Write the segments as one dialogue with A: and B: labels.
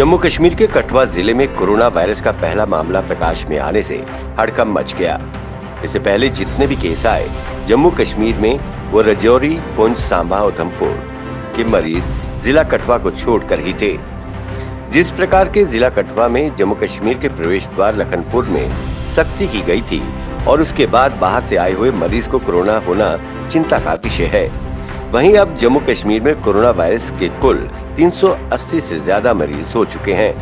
A: जम्मू कश्मीर के कठुआ जिले में कोरोना वायरस का पहला मामला प्रकाश में आने से हड़कंप मच गया। इससे पहले जितने भी केस आए जम्मू कश्मीर में वो राजौरी, पुंछ, सांबा, उधमपुर के मरीज जिला कठुआ को छोड़कर ही थे। जिस प्रकार के जिला कठुआ में जम्मू कश्मीर के प्रवेश द्वार लखनपुर में सख्ती की गई थी और उसके बाद बाहर से आए हुए मरीज को कोरोना होना चिंता का विषय है, वहीं अब जम्मू कश्मीर में कोरोना वायरस के कुल 380 से ज्यादा मरीज हो चुके हैं।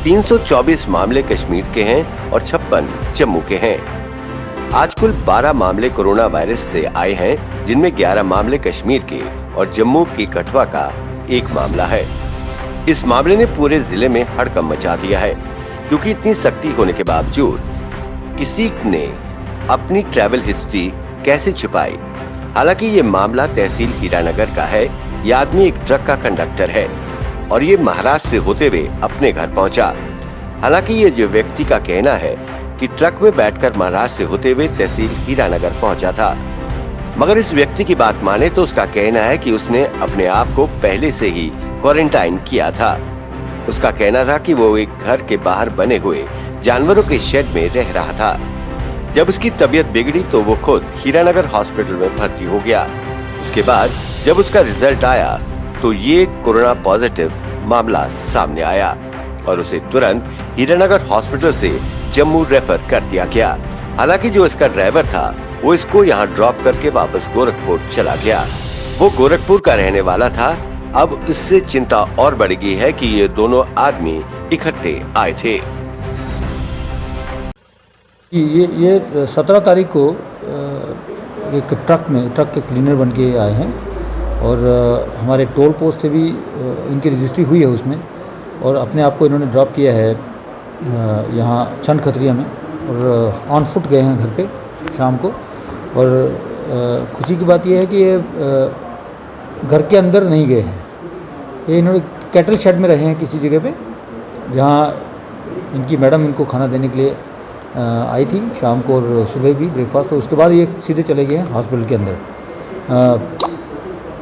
A: 324 मामले कश्मीर के हैं और 56 जम्मू के हैं। आज कुल 12 मामले कोरोना वायरस से आए हैं, जिनमें 11 मामले कश्मीर के और जम्मू के कठुआ का एक मामला है। इस मामले ने पूरे जिले में हड़कंप मचा दिया है, क्योंकि इतनी सख्ती होने के बावजूद किसी ने अपनी ट्रैवल हिस्ट्री कैसे छुपाई। हालांकि ये मामला तहसील हीरानगर का है। ये आदमी एक ट्रक का कंडक्टर है और ये महाराष्ट्र से होते हुए अपने घर पहुंचा। हालांकि ये जो व्यक्ति का कहना है कि ट्रक में बैठकर महाराष्ट्र से होते हुए तहसील हीरानगर पहुंचा था, मगर इस व्यक्ति की बात माने तो उसका कहना है कि उसने अपने आप को पहले से ही क्वारंटाइन किया था। उसका कहना था कि वो एक घर के बाहर बने हुए जानवरों के शेड में रह रहा था। जब उसकी तबीयत बिगड़ी तो वो खुद हीरानगर हॉस्पिटल में भर्ती हो गया। उसके बाद जब उसका रिजल्ट आया तो ये कोरोना पॉजिटिव मामला सामने आया और उसे तुरंत हीरानगर हॉस्पिटल से जम्मू रेफर कर दिया गया। हालांकि जो इसका ड्राइवर था वो इसको यहाँ ड्रॉप करके वापस गोरखपुर चला गया। वो गोरखपुर का रहने वाला था। अब इससे चिंता और बढ़ गई है कि ये दोनों आदमी इकट्ठे आए थे।
B: ये 17 तारीख को एक ट्रक के क्लीनर बन के आए हैं और हमारे टोल पोस्ट से भी इनकी रजिस्ट्री हुई है उसमें, और अपने आप को इन्होंने ड्रॉप किया है यहाँ छन खतरिया में, और ऑन फुट गए हैं घर पे शाम को। और खुशी की बात यह है कि ये घर के अंदर नहीं गए हैं। ये इन्होंने कैटल शेड में रहे हैं किसी जगह पे, जहाँ इनकी मैडम इनको खाना देने के लिए आई थी शाम को और सुबह भी ब्रेकफास्ट। तो उसके बाद ये सीधे चले गए हैं हॉस्पिटल के अंदर,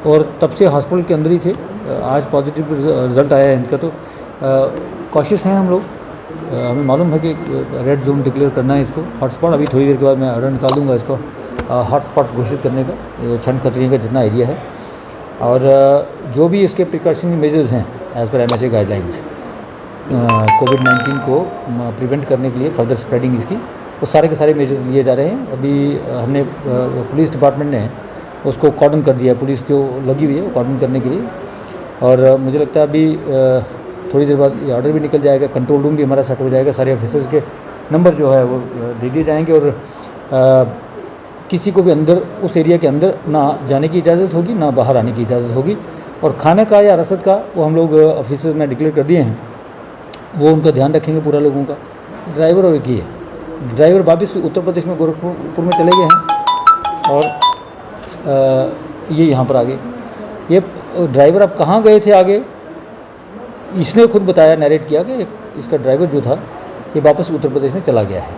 B: और तब से हॉस्पिटल के अंदर ही थे। आज पॉजिटिव रिज़ल्ट आया है इनका। तो कॉशियस हैं हम लोग। हमें मालूम है कि रेड जोन डिक्लेयर करना है इसको, हॉटस्पॉट। अभी थोड़ी देर के बाद मैं ऑर्डर निकाल दूँगा इसको हॉटस्पॉट घोषित करने का, छन खतरी का जितना एरिया है। और जो भी इसके प्रिकॉशनरी मेजर्स हैं एज़ पर MHA गाइडलाइंस कोविड-19 को प्रिवेंट करने के लिए, फर्दर स्प्रेडिंग इसकी, वो सारे के सारे मेजर्स लिए जा रहे हैं। अभी हमने पुलिस डिपार्टमेंट ने उसको कॉर्डन कर दिया, पुलिस जो लगी हुई है वो कॉर्डन करने के लिए। और मुझे लगता है अभी थोड़ी देर बाद ये ऑर्डर भी निकल जाएगा, कंट्रोल रूम भी हमारा सेट हो जाएगा, सारे ऑफिसर्स के नंबर जो है वो दे दिए जाएंगे, और किसी को भी अंदर उस एरिया के अंदर ना जाने की इजाज़त होगी, ना बाहर आने की इजाज़त होगी। और खाने का या रसद का वो हम लोग ऑफिसर्स में डिक्लेयर कर दिए हैं, वो उनका ध्यान रखेंगे पूरा लोगों का। ड्राइवर और एक ही है, ड्राइवर वापस उत्तर प्रदेश में गोरखपुर में चले गए हैं और ये यहाँ पर आ गए। ये ड्राइवर अब कहाँ गए थे आगे, इसने खुद बताया, नरेट किया कि इसका ड्राइवर जो था ये वापस उत्तर प्रदेश में चला गया है।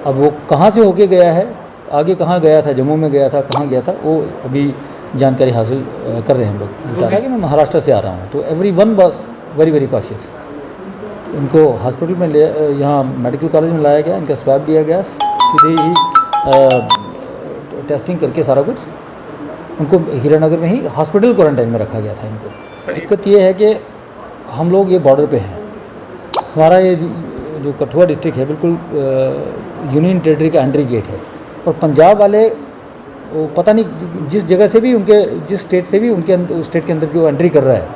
B: अब वो कहाँ से होके गया है, आगे कहाँ गया था, जम्मू में गया था, कहाँ गया था, वो अभी जानकारी हासिल कर रहे हैं हम लोग। बताया कि मैं महाराष्ट्र से आ रहा हूँ, तो everyone was very very cautious. इनको हॉस्पिटल में यहाँ मेडिकल कॉलेज में लाया गया, इनका स्वैब दिया गया, सीधे ही टेस्टिंग करके सारा कुछ उनको हीरानगर में ही हॉस्पिटल क्वारंटाइन में रखा गया था इनको। दिक्कत ये है कि हम लोग ये बॉर्डर पे हैं। हमारा ये जो कठुआ डिस्ट्रिक्ट है बिल्कुल यूनियन टेरिटरी का एंट्री गेट है, और पंजाब वाले वो पता नहीं जिस जगह से भी जिस स्टेट से भी उस स्टेट के अंदर जो एंट्री कर रहा है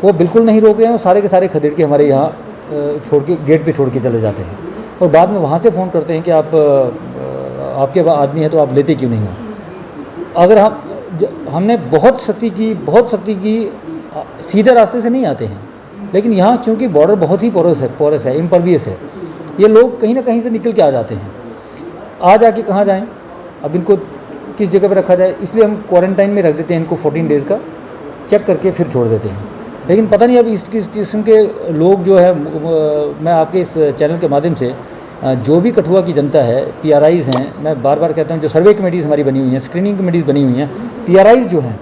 B: वो बिल्कुल नहीं रोक रहे हैं। वो सारे के सारे खदेड़ के हमारे यहाँ छोड़ के गेट पे छोड़ के चले जाते हैं, और बाद में वहाँ से फ़ोन करते हैं कि आपके आदमी है तो आप लेते क्यों नहीं हो। अगर हमने बहुत सख्ती की, सीधे रास्ते से नहीं आते हैं, लेकिन यहाँ क्योंकि बॉर्डर बहुत ही पोरस है, इम्परवियस है, ये लोग कहीं ना कहीं से निकल के आ जाते हैं। आ जाके कहाँ जाएं, अब इनको किस जगह पे रखा जाए, इसलिए हम क्वारंटाइन में रख देते हैं इनको 14 डेज़ का, चेक करके फिर छोड़ देते हैं। लेकिन पता नहीं अब इस किस्म के लोग जो है, मैं आपके इस चैनल के माध्यम से जो भी कठुआ की जनता है, PRIs हैं, मैं बार बार कहता हूँ, जो सर्वे कमेटीज़ हमारी बनी हुई हैं, स्क्रीनिंग कमेटीज़ बनी हुई हैं, PRIs जो हैं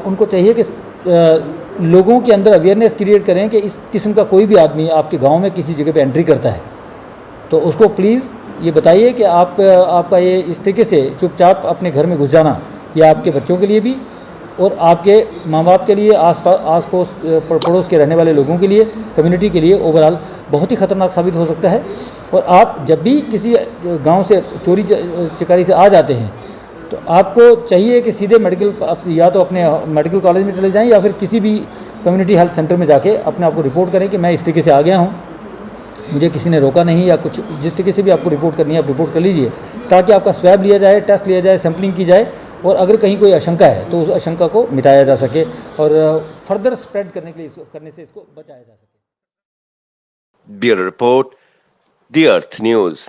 B: उनको चाहिए कि लोगों के अंदर अवेयरनेस क्रिएट करें कि इस किस्म का कोई भी आदमी आपके गांव में किसी जगह पे एंट्री करता है तो उसको प्लीज़ ये बताइए कि आपका ये इस तरीके से चुपचाप अपने घर में घुस जाना, ये आपके बच्चों के लिए भी और आपके माँ बाप के लिए, आस पड़ोस पड़ोस के रहने वाले लोगों के लिए, कम्युनिटी के लिए ओवरऑल बहुत ही ख़तरनाक साबित हो सकता है। और आप जब भी किसी गांव से चोरी चकारी से आ जाते हैं तो आपको चाहिए कि सीधे या तो अपने मेडिकल कॉलेज में चले जाएं या फिर किसी भी कम्युनिटी हेल्थ सेंटर में जाके अपने आप को रिपोर्ट करें कि मैं इस तरीके से आ गया हूं, मुझे किसी ने रोका नहीं, या कुछ जिस तरीके से भी आपको रिपोर्ट करनी है आप रिपोर्ट कर लीजिए, ताकि आपका स्वैब लिया जाए, टेस्ट लिया जाए, सैम्पलिंग की जाए और अगर कहीं कोई आशंका है तो उस आशंका को मिटाया जा सके और फर्दर स्प्रेड करने से इसको बचाया जा सके।
A: Bureau report, the earth news.